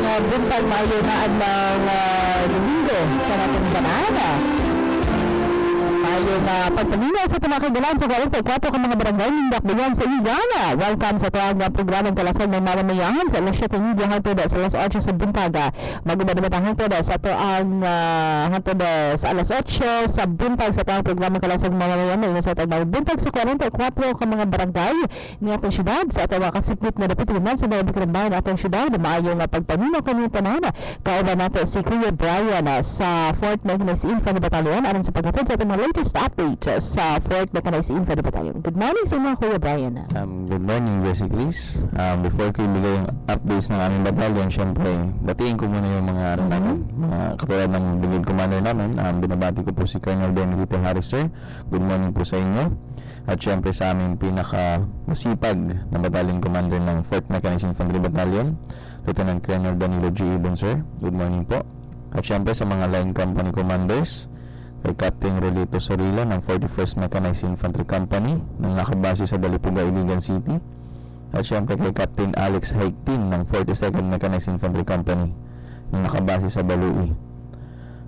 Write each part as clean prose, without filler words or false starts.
buntag maayo na adlang Domingo sa natong banana. Maayo na pagpamilya sa panakidalan sa 44 ka mga barangay nindakdagan sa Igala. Welcome sa tawag na programang Kalasag ng Mamamayangan sa alas 7 media hangtod sa alas 8 sa buntaga. Magubad-ubad hangtod sa tuang hangtod sa alas 8 sa buntag sa tawag programang Kalasag ng Mamamayangan sa tawag buntag sa 44 ka mga barangay ni atong syudad sa atong kasipit na dapat naman sa mga bayan atong syudad. Maayo nga pagpamilya kami tanan. Kauban nato si Kuya Brian sa Fort Mechanized Infantry Battalion aron sa paghatod sa atong latest update sa Fort Mechanized Infantry Battalion. Good morning sa mga Kuya Brian. Good morning, Jessie Chris. Before ko ibigay yung updates ng aming battalion, syempre, batiin ko muna yung mga katulad ng brigade commander namin. Binabati ko po si Colonel Benito Harris, sir. Good morning po sa inyo. At syempre sa aming pinaka-masipag na battalion commander ng Fort Mechanized Infantry Battalion, Lieutenant Colonel Danilo G. Ibon, sir. Good morning po. At syempre sa mga line company commanders, kay Captain Rolito Sorila ng 41st Mechanized Infantry Company na nakabase sa Dalipuga, Iligan City. At syempre kay Captain Alex Haigtin ng 42nd Mechanized Infantry Company na nakabase sa Balui.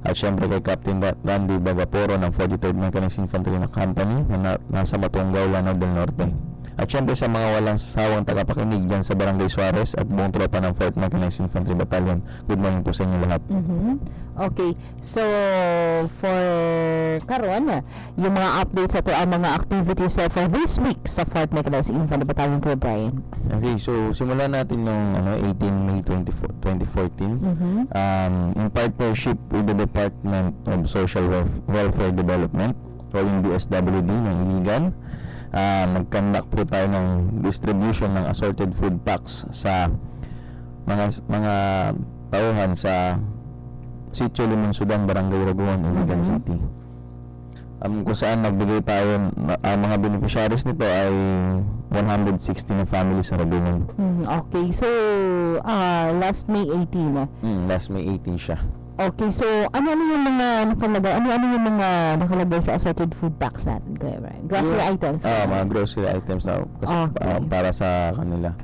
At syempre kay Captain Randy Bagaporo ng 43rd Mechanized Infantry Company na nasa Batongao, Lanao del Norte. At syempre sa mga walang sawang tagapakinig dyan sa Barangay Suarez at buong tropa ng 4th Mechanized Infantry Battalion. Good morning po sa inyo lahat. Okay, so for karon yung mga updates sa ang mga activities for this week sa Fort Mechanized Infantry Battalion, Kuya Brian. Okay, so simulan natin yung 18 May 2014 in partnership with the Department of Social Welfare Development o yung DSWD ng Iligan. Nag-conduct po tayo ng distribution ng assorted food packs sa mga tauhan sa Sitio Limonsudan, Barangay Raguan, Iligan City. Kung saan nagbigay tayo, mga beneficiaries nito ay 160 na family sa Raguan. Okay, so last May 18 last May 18 siya. Okay, so ano yung mga nakalagay? Ano yung mga nakalagay sa assorted food packs natin, Kuya Brian? Grocery items? Mga grocery items na para sa kanila.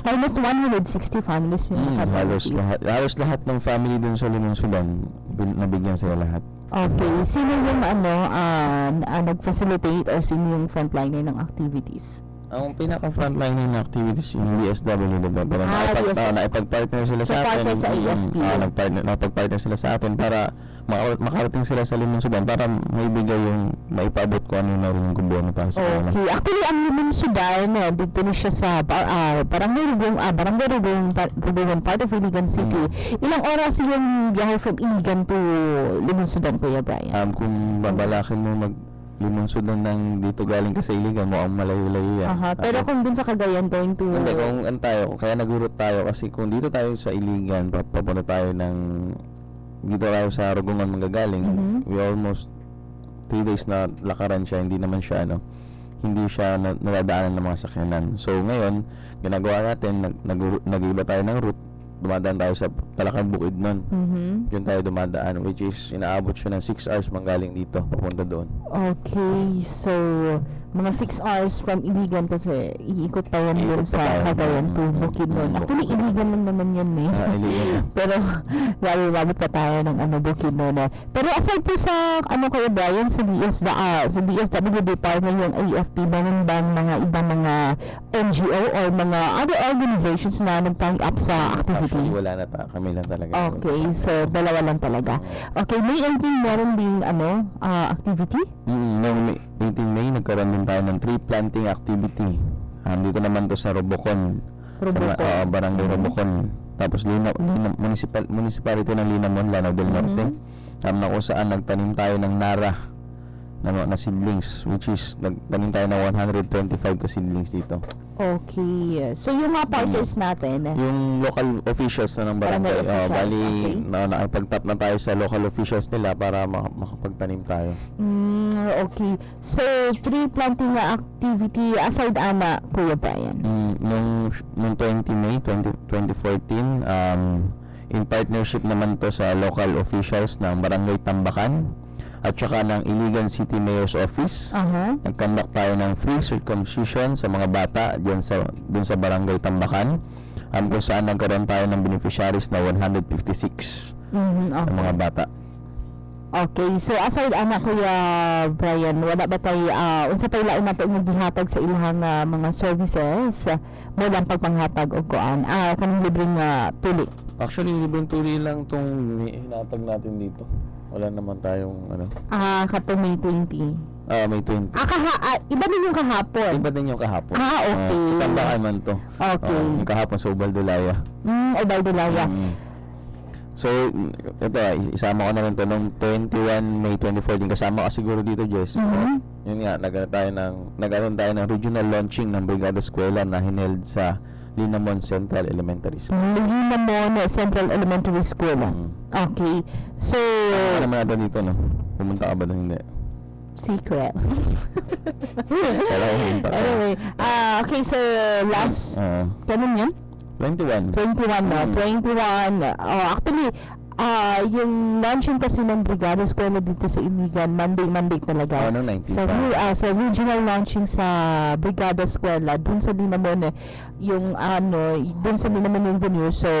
Almost 160 families yung halos lahat ng family dun sa Limonsudan nabigyan sila lahat. Okay, sino yung nag-facilitate or sino yung frontliner ng activities? Ang pinaka-frontliner ng activities yung DSW, diba? Pero nakipag-partner sila sa atin. Sa AFP. Nakipag-partner sila sa atin para makarating sila sa Limonsudan para maibigay yung maipaabot ko ano na rin yung gobyerno para sa kanila. Okay, actually ang Limonsudan dito na siya sa Barangay Rugong part of Iligan City. Ilang oras yung biyahe from Iligan to Limonsudan, Kuya Brian? Kung babalakin mo Limonsudan ng dito galing ka sa Iligan mo ang malayo-layo yan. Pero kung dun sa Cagayan going to... Hindi, kung kaya nag-route tayo kasi kung dito tayo sa Iligan papunta tayo dito tayo sa Rugungan manggagaling, we almost 3 days na lakaran siya, hindi hindi siya nadadaanan ng mga sakyanan. So ngayon, ginagawa natin, nag-iba tayo ng route, dumadaan tayo sa Talakang Bukid nun. Yun tayo dumadaan, which is inaabot siya ng 6 hours manggaling dito papunta doon. Okay, so mga 6 hours from Iligan kasi iikot pa yan doon sa Cagayan to Bukidnon. Actually, Iligan lang naman yan Pero mabot pa tayo ng Bukidnon. Pero aside po sa Kuya Brian, sa DSWD partner yung AFP, bang mga ibang mga NGO or mga other organizations na nag-tie up sa activity? Actually, wala na kami lang talaga. Okay, so dalawa lang talaga. Okay, may anything meron ding activity? Noong 18 May, nagkaroon din tayo ng tree planting activity. Dito naman to sa Robocon. Barangay Robocon. Tapos municipality ng Linamon, Lanao del Norte. Na kung saan nagtanim tayo ng nara na seedlings, which is nagtanim tayo ng 125 ka seedlings dito. Okay. So yung mga partners natin, yung local officials na ng barangay, nakipag-tap na tayo sa local officials nila para makapagtanim tayo. Okay. So tree planting na activity aside Kuya Brian? Nung 20 May 2014, in partnership naman to sa local officials ng Barangay Tambakan at saka ng Iligan City Mayor's Office. Nag-conduct tayo ng free circumcision sa mga bata dun sa Barangay Tambakan. kung saan nagkaroon tayo ng beneficiaries na 156 Okay. ng mga bata. Okay, so aside anak Kuya Brian, wala ba tayo unsa pay lain nato nga gihatag sa ilang mga services mo lang pagpanghatag og kuan kanang libreng tuli. Actually, libreng tuli lang tong hinatag natin dito. Wala naman tayong ano. Katong May 20. May 20. Iba din yung kahapon. Iba din yung kahapon. Okay. Sa tambahan man to. Okay. Yung kahapon sa Ubaldulaya. Ubaldulaya. So, ito, isama ko na rin to nung 21 May 2014. Kasama ka siguro dito, Jess. Yun nga, nagkaroon tayo ng regional launching ng Brigada Eskwela na hineld sa Linamon Central Elementary School. Linamon Central Elementary School. Okay. So, ano naman natin dito, no? Pumunta ka ba doon? Hindi. Secret. Kaya pumunta ka. Anyway, okay, so last, ganun yun? 21. 21 na. 21. Actually, yung launching kasi ng Brigada Eskwela dito sa Iligan, Monday talaga. Ano, 19 So, pa. sa regional launching sa Brigada Eskwela, dun sa Linamon, yung dun sa Linamon yung venue, so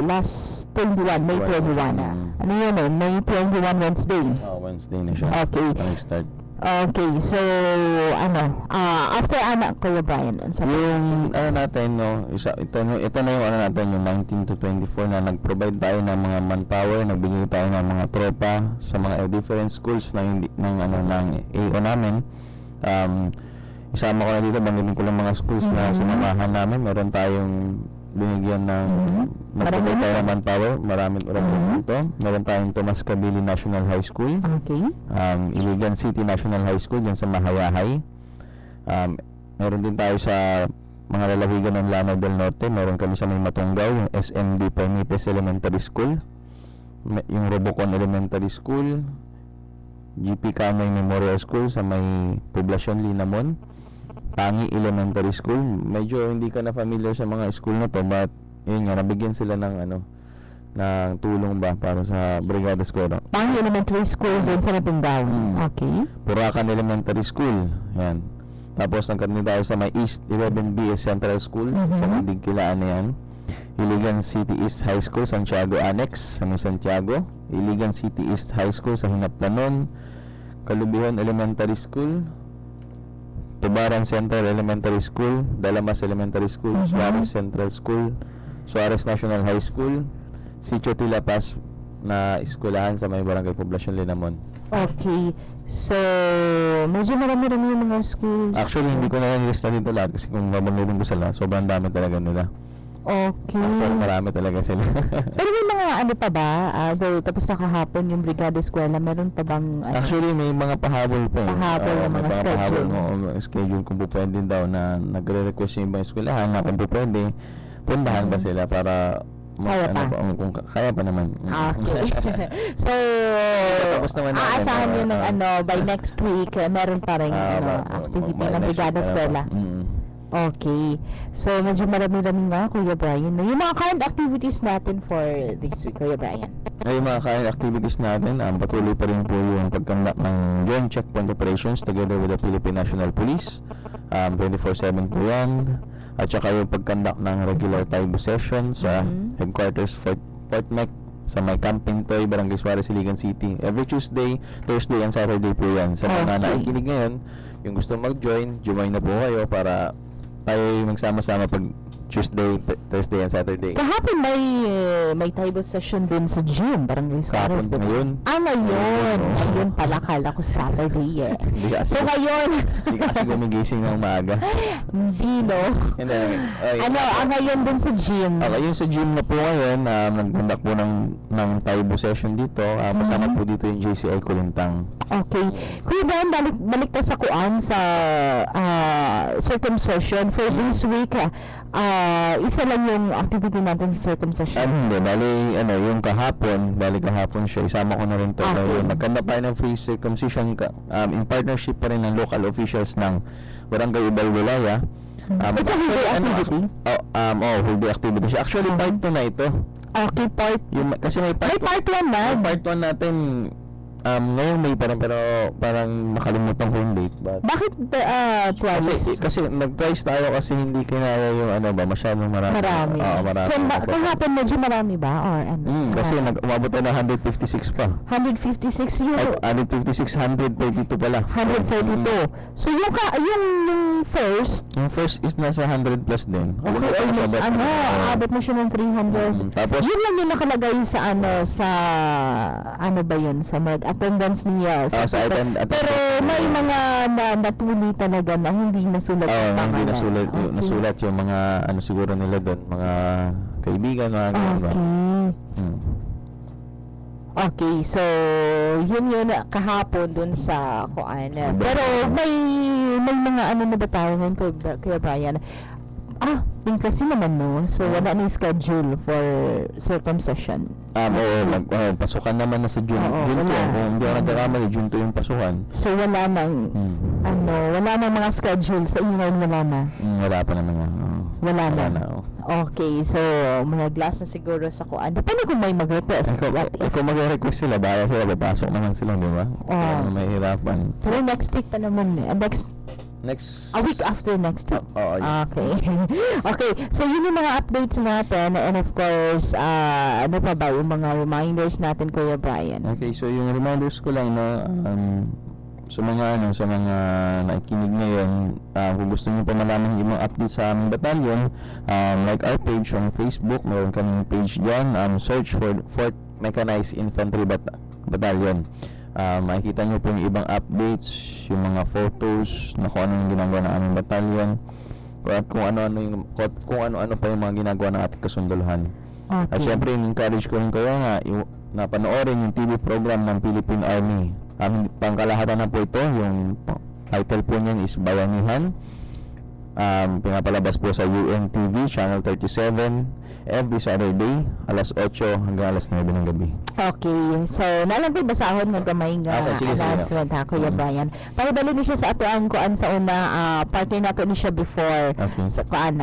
last 21, May 21 na. Ano yun May 21 Wednesday. Wednesday na siya. Okay. Start. Okay, so after anak Kuya Brian, yung natin, no, ito na yung natin, yung 19 to 24 na nag-provide tayo ng mga manpower, nagbigay tayo ng mga tropa sa mga different schools ng AO namin. Isama ko na dito, banggitin ko lang mga schools na sinamahan namin. Meron tayong binigyan ng nag-provide tayo ng manpower, maraming dito. Meron tayong Tomas Cabili National High School. Okay. Iligan City National High School dyan sa Mahayahay. Meron din tayo sa mga lalawigan ng Lanao del Norte. Meron kami sa may Matunggaw, yung SMD Permites Elementary School, yung Robocon Elementary School, GP Kamay Memorial School sa may Poblacion Linamon, Tangi Elementary School. Medyo hindi ka na familiar sa mga school na to, but yun nga, nabigyan sila ng ng tulong ba para sa Brigada Eskwela. Tangi Elementary School din sa Matunggaw. Okay. Puracan Elementary School. Yan. Tapos nagkaroon tayo sa may East 11B Central School sa Mandigkilaan na yan. Iligan City East High School, Santiago Annex sa may Santiago. Iligan City East High School sa Hinaplanon. Kalubihon Elementary School, Tubaran Central Elementary School, Dalamas Elementary School, Suarez Central School, Suarez National High School, Sitio Tilapas na eskwelahan sa may Barangay Poblacion Linamon. Okay. So, medyo marami-rami yung mga schools. Actually, hindi ko na nilista dito lahat kasi kung mabanulong ko sila, sobrang dami talaga nila. Okay. Actually, marami talaga sila. Pero may mga pa ba? Tapos na kahapon yung Brigada Eskwela, meron pa bang Actually, may mga pahabol pa. Pahabol ng may mga schedule. Schedule kung po pwede daw na nagre-request yung ibang eskwelahan na kung po pwede, puntahan ba sila para Kaya pa. kung kaya pa naman. Okay. So, Tapos naman natin, aasahan nyo ng by next week, meron pa rin activity ng Brigada Eskwela. Okay. So, medyo marami-rami nga, Kuya Brian. Yung mga current activities natin for this week, Kuya Brian. Yung mga current activities natin, patuloy pa rin po yung pagkandak ng Joint Checkpoint Operations together with the Philippine National Police. 24/7 po yan. At saka yung pagkandak ng regular Taibo session sa headquarters Fort Mec sa may Camping Toy, Barangay Suarez, Iligan City. Every Tuesday, Thursday, and Saturday po yan. Sa mga nakikinig ngayon, yung gusto mag-join, join na po kayo para tayo magsama-sama pag Tuesday, Thursday, and Saturday. Kahapon may Taibo session din sa gym, Barangay Suarez. Kahapon, ngayon. Ngayon. Ngayon pala, kala ko Saturday So ngayon. Hindi ka kasi gumigising ng umaga. Hindi, no? Ngayon din sa gym. Okay, yung sa gym na po ngayon, nagkandak po ng Taibo session dito. Kasama po dito yung JCI Kulintang. Okay. Kuya Brian, balik tayo sa kuan sa circumcision. For this week, isa lang yung activity natin sa circumcision. Hindi, yung kahapon siya, isama ko na rin to. Okay. Nagkanda pa ng free circumcision in partnership pa rin ng local officials ng Barangay Ubaldulaya. It's a whole day activity? Whole day activity siya. Actually, part 2 na ito. Okay, part. Kasi may May part 1 na. Part 1 natin, Ngayong May pa rin, pero parang nakalimutan ko yung date. But, Bakit twice? kasi nag-twice tayo kasi hindi kinaya yung ano ba, masyadong marami. Marami. Oo, marami. So, kahapon medyo marami ba? Or ano? Kasi umabot tayo ng 156 pa. 156 yung... Ay, 156, 132 pala. 132. So, yung first, Yung first is nasa 100 plus din. okay, almost, abot mo siya ng 300. Tapos, Yun lang yung nakalagay sa ano ba yun, sa attendance niya. sa Pero may mga natuli talaga na hindi nasulat yung hindi pangalan. nasulat, Okay. nasulat yung mga ano siguro nila doon, mga kaibigan, mga ganun ba. Okay. Okay, so yun kahapon dun sa kuan. Pero may mga ano na ba tayo ngayon Kuya Brian? Yung kasi naman no. So wala na schedule for circumcision. Pasukan naman na sa June. Oo, June 2. wala. Kung hindi ako nagkakamali, June 2 yung pasukan. So wala nang wala nang mga schedule sa inyo ngayon, wala na. Wala pa naman yan. Wala na. Oo. Okay, so mga glass na siguro sa kuan. Depende kung may mag-request. Kung mag-request sila, baka sila, papasok naman sila, di ba? Oo. May hirapan. Pero next week pa naman eh. Next. A week after next week. Oo. Okay. Okay. So, yun yung mga updates natin. And of course, ano pa ba yung mga reminders natin, Kuya Brian? Okay, so yung reminders ko lang na sa mga nakikinig ngayon, kung gusto niyo pa malaman yung mga updates sa aming batalyon, like our page on Facebook, meron kaming page diyan, search for 4th Mechanized Infantry Battalion. Makikita nyo po yung ibang updates, yung mga photos na kung ano yung ginagawa ng aming batalyon, at kung ano-ano pa yung mga ginagawa ng ating kasunduluhan. Okay. At syempre, encourage ko rin kayo nga na panoorin yung TV program ng Philippine Army. Pangkalahatan na po ito, yung title po niyan is Bayanihan. Pinapalabas po sa UNTV Channel 37 every Saturday alas 8 hanggang alas 9 ng gabi. Okay. So, nalang basahon nga gamay nga Okay, sige. announcement ha, Kuya Brian. Pakibali ni siya sa atuan kuan sa una, partner nato ni siya before Okay. sa kuan,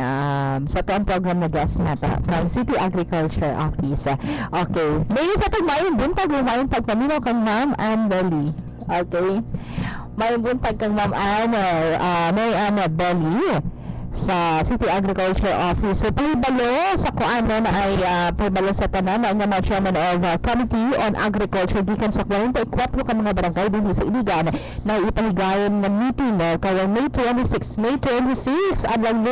sa atuang program na guest nata from City Agriculture Office. Okay. May sa pagmayong buntag, mayong pagpaminaw kang Ma'am Ann Belly. Okay. Mayong buntag kang Ma'am Mary Anna Belly sa City Agriculture Office. So, pahibalo sa kuano na ay pahibalo sa tanan na nga mga chairman of Committee on Agriculture gikan sa 44 ka mga barangay din sa Iligan na ipahigayon ng meeting kaya May 26 adlang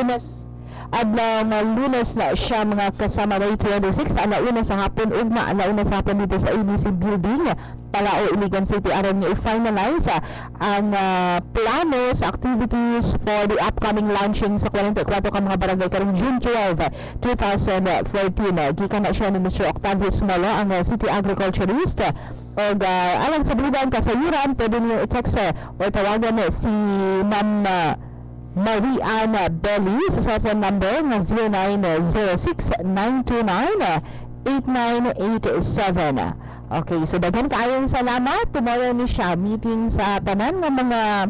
Lunes na siya mga kasama May 26 alauna sa hapon ugma alauna sa hapon dito sa ABC Building Palao, Iligan City aron niya i-finalize ang plano sa activities for the upcoming launching sa 44 ka mga barangay karong June 12, 2014. Gikan na siya ni Mr. Octavio Smolo ang City Agriculturist o alang sa Buligan Kasayuran pwede niyo i-text o tawagan si Ma'am Mariana Belly sa cellphone number na 0906-929-8987. Okay, so daghan kayong salamat. Tomorrow ni siya meeting sa tanan ng mga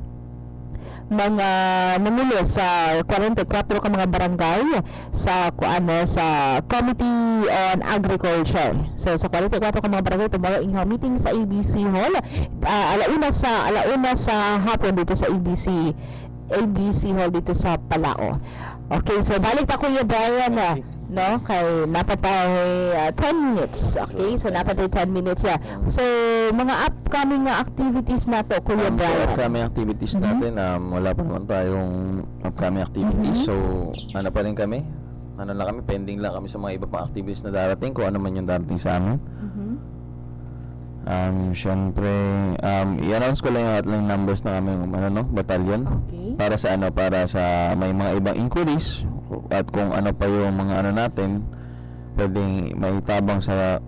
nangulo sa 44 ka mga barangay sa sa Committee on Agriculture. So sa 44 ka mga barangay tomorrow inyong meeting sa ABC Hall. Alauna sa hapon dito sa ABC Hall dito sa Palao. Okay, so balik pa Kuya Brian no? Kay napatay 10 minutes. Okay, so napatay 10 minutes So, mga upcoming activities na to, Kuya Brian. Upcoming activities natin, wala pa naman tayong upcoming activities. So, ano pa rin kami? Pending lang kami sa mga iba pang activities na darating, kung ano man yung darating sa amin. Syempre, i-announce ko lang yung hotline numbers ng aming batalyon. Okay. Para sa may mga ibang inquiries at kung ano pa yung mga natin pwedeng maitabang sa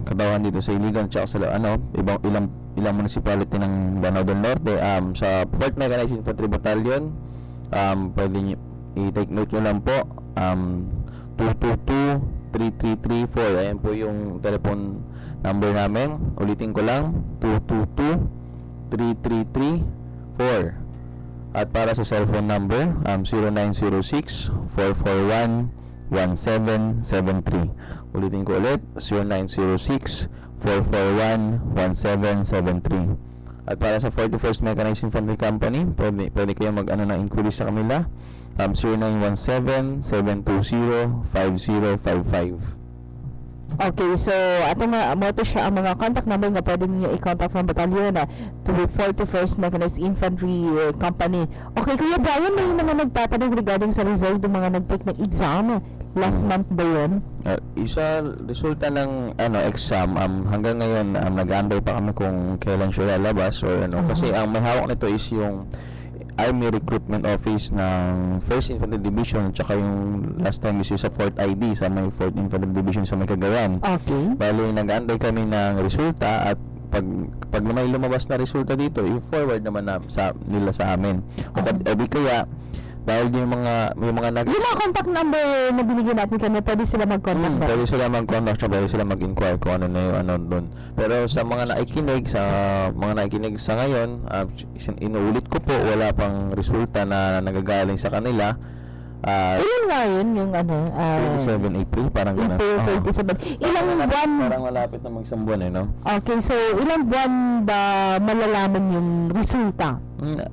katawan dito sa Iligan at sa ilang municipality ng Danao del Norte. Sa 4th Mechanized Infantry Battalion, pwede nyo i-take note nyo lang po, 222-3334. Ayan po yung telephone number namin. Ulitin ko lang, 222-3334. At para sa cellphone number, 0906-441-1773. Ulitin ko ulit, 441-1773. At para sa 41st Mechanized Infantry Company, pwede kayo mag-ano ng inquiry sa kanila. 0917-720-5055. Okay, so ato nga mo to siya ang mga contact number nga pwede niyo i-contact ng batalyon to 41st Mechanized Infantry Company. Okay, Kuya Brian, may mga nagtatanong regarding sa result ng mga nag-take ng exam last month ba yun? Isa resulta ng exam hanggang ngayon nag-aantay pa kami kung kailan siya lalabas or kasi ang may hawak nito is yung Army Recruitment Office ng 1st Infantry Division at saka yung last time is yung sa 4th ID sa may 4th Infantry Division sa may Cagayan. Okay. Bali, nag-aantay kami ng resulta at pag may lumabas na resulta dito, i-forward naman nila sa amin. At di kaya dahil may mga Yung mga contact number na binigyan natin kanina, pwede sila mag-contact ba? pwede sila mag-contact, pwede sila mag-inquire kung ano na yung doon. Pero sa mga nakikinig sa ngayon, inuulit ko po, wala pang resulta na nagagaling sa kanila. Ilan nga yun yung 27 April, parang gano'n. April 27. Ilang buwan? Parang malapit na mag-isang buwan no? Okay, so ilang buwan ba malalaman yung resulta?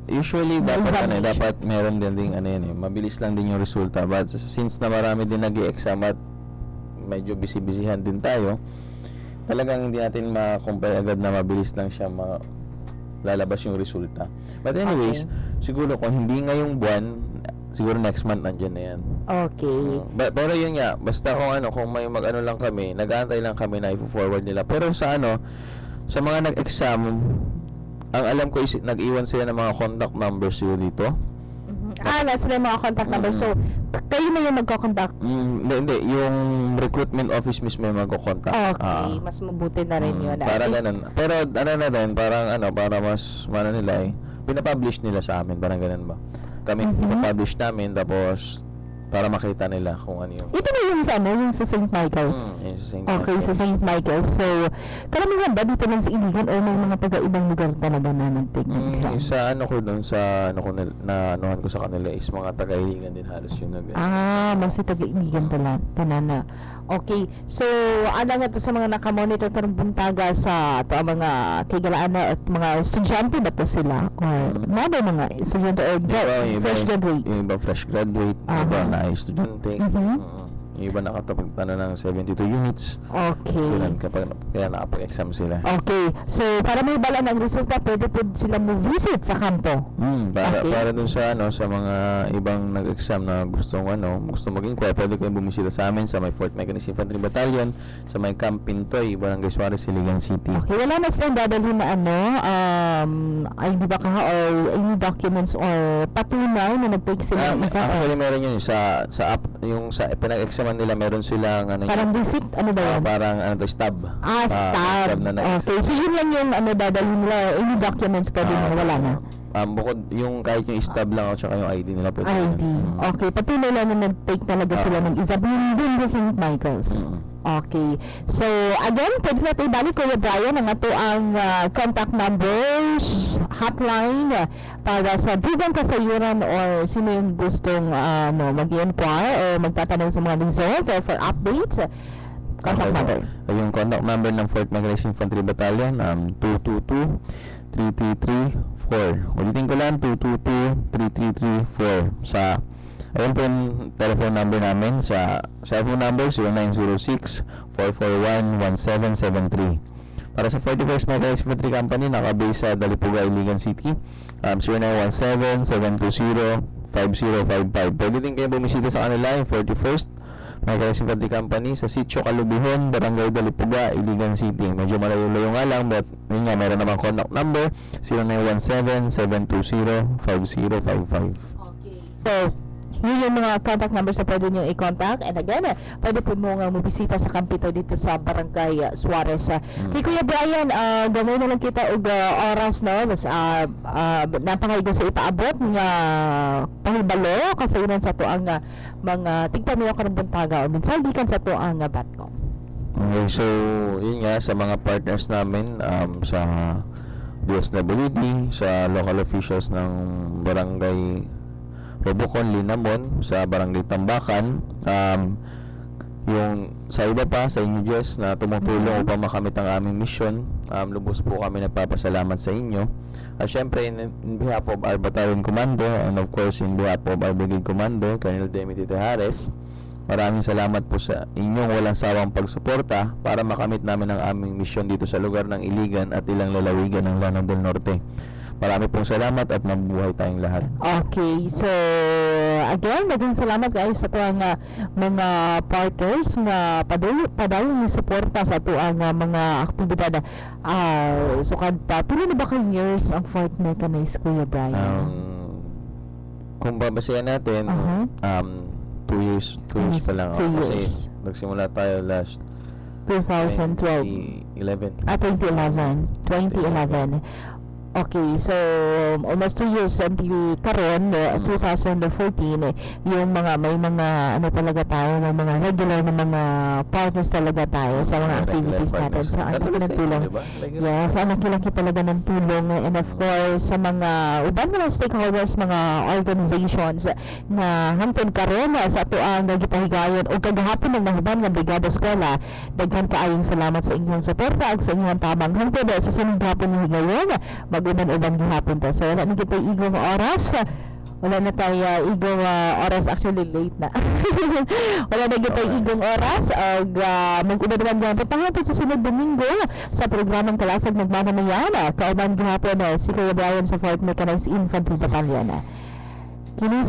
Usually dapat meron din mabilis lang din yung resulta, but since na marami din nag-i-exam at medyo busy-busyhan din tayo, talagang hindi natin ma-compare agad na mabilis lang siya lalabas yung resulta. But anyways, siguro kung hindi ngayong buwan, siguro next month nandiyan na yan. Okay. Pero yun nga, basta kung may mag-ano lang kami, nag-aantay lang kami na i-forward nila. Pero sa sa mga nag-exam, ang alam ko is nag-iwan sila ng mga contact numbers yun dito. Nasa yung mga contact numbers. So, kayo na yung magko-contact? Hindi. Yung recruitment office mismo yung magko-contact. Okay, mas mabuti na rin yun. Para ganun. Pero na rin, parang para mas, nila pinapublish nila sa amin, parang ganun ba? Kami pinapublish namin, tapos para makita nila kung ano yung... Ito ba yung yung sa St. Michael's? Yung sa St. Okay, sa St. Michael's. So, karamihan ba dito lang sa Iligan o may mga taga-ibang lugar talaga na nag-take ng exam? Sa anuhan ko sa kanila is mga taga-Iligan din halos yung mas taga-Iligan tanana. Okay, so nga to sa mga nakamonitor karong buntaga sa mga kigalaana at mga estudyante ba to sila? Or mga estudyante or fresh graduate? Yung iba fresh graduate, iba na estudyante. Yung iba nakatapag ng 72 units. Okay. Kaya nakapag-exam sila. Okay. So, para may bala ng resulta, pwede po sila mo-visit sa kampo. Para dun sa sa mga ibang nag-exam na gusto mag-inquire, pwede kayong bumisita sa amin sa may 4th Mechanized Infantry Battalion, sa may Camp Pintoy, Barangay Suarez, Iligan City. Okay. Wala na silang dadalhin na ID ba or any documents or patunay na nag-take sila ng isa? Actually, meron yun sa app, yung sa pinag-examan nila, meron silang parang receipt, ano ba yun? parang stab. Stab. Na Okay, so yun lang yung dadalhin nila, any documents pwede na wala na? Bukod yung kahit yung stab lang at saka yung ID nila pwede. ID. Okay, patuloy lang na nag-take talaga sila ng isa din sa St. Michael's. Okay. So, again, pwede na tayo balik, Kuya Brian, ang ato ang contact numbers, hotline, para sa bigang kasayuran or sino yung gustong mag-inquire o magtatanong sa mga result or for updates. Contact number. Yung contact number ng 4th Mechanized Infantry Battalion, 222-3334. Ulitin ko lang, 222-3334. Ayun po yung telephone number namin. Sa cellphone number, 0906-441-1773. Para sa 41st Mechanized Infantry Company, nakabase sa Dalipuga, Iligan City, 0917-720-5055. Pwede din kayo bumisita sa kanila, yung 41st Mechanized Infantry Company sa Sitio Kalubihan, Barangay Dalipuga, Iligan City. Medyo malayo-layo nga lang, but yun nga, meron namang contact number, 0917-720-5055. Okay. So, yun yung mga contact numbers na pwede nyo i-contact. And again, pwede po mo nga mabisita sa kampito dito sa Barangay Suarez. Kay Kuya Brian, gamay na lang kita og oras, no? Mas napangaygo sa ipaabot nga pahibalo kasayunan sa to ang mga tigpamiyo karong buntaga o minsan gikan sa to ang Batcom. Okay, so yun nga sa mga partners namin sa DSWD, sa local officials ng Barangay Robocon, Linamon, sa Barangay Tambakan, yung sa iba pa, sa inyo Jess, na tumutulong upang makamit ang aming mission. Lubos po kami nagpapasalamat sa inyo. At syempre, in behalf of our Battalion Commander, and of course, in behalf of our Brigade Commander, Colonel Demi Titejares, maraming salamat po sa inyong walang sawang pagsuporta para makamit namin ang aming mission dito sa lugar ng Iligan at ilang lalawigan ng Lanao del Norte. Marami pong salamat at mabuhay tayong lahat. Okay, so again, daghang salamat guys sa tuang mga partners nga padayon ni suporta sa tuang mga aktibidad. So kadta pila na ba ka years ang Fort Mechanized, Kuya Brian? Kung babasayan natin, 2 years pa lang. 2 years. Kasi nagsimula tayo last 2012. 2011. 2011. Okay, so almost 2 years until karon 2014 yung may mga ano talaga tayo, ng mga regular na mga partners talaga tayo sa mga activities natin. So ang laki ng tulong. Yes, ang laki talaga ng tulong, and of course sa mga ubang mga stakeholders, mga organizations na hangtod karon sa ato ang nagpahigayon o kagahapon ng nahuban nga Brigada Eskwela. Daghan kaayong salamat sa inyong suporta ug sa inyong tabang hangtod sa sunod hapon ng higayon. Mag-uban ubang gihapon ta. So wala na kita igong oras. Wala na tayo igong oras, actually late na. Wala na kita igong oras ug mag-uban naman gihapon pangapon sa sunod Domingo sa programang Kalasag Nagmamamayan. Kauban gihapon si Kuya Brian sa Fort Mechanized Infantry Battalion. Kini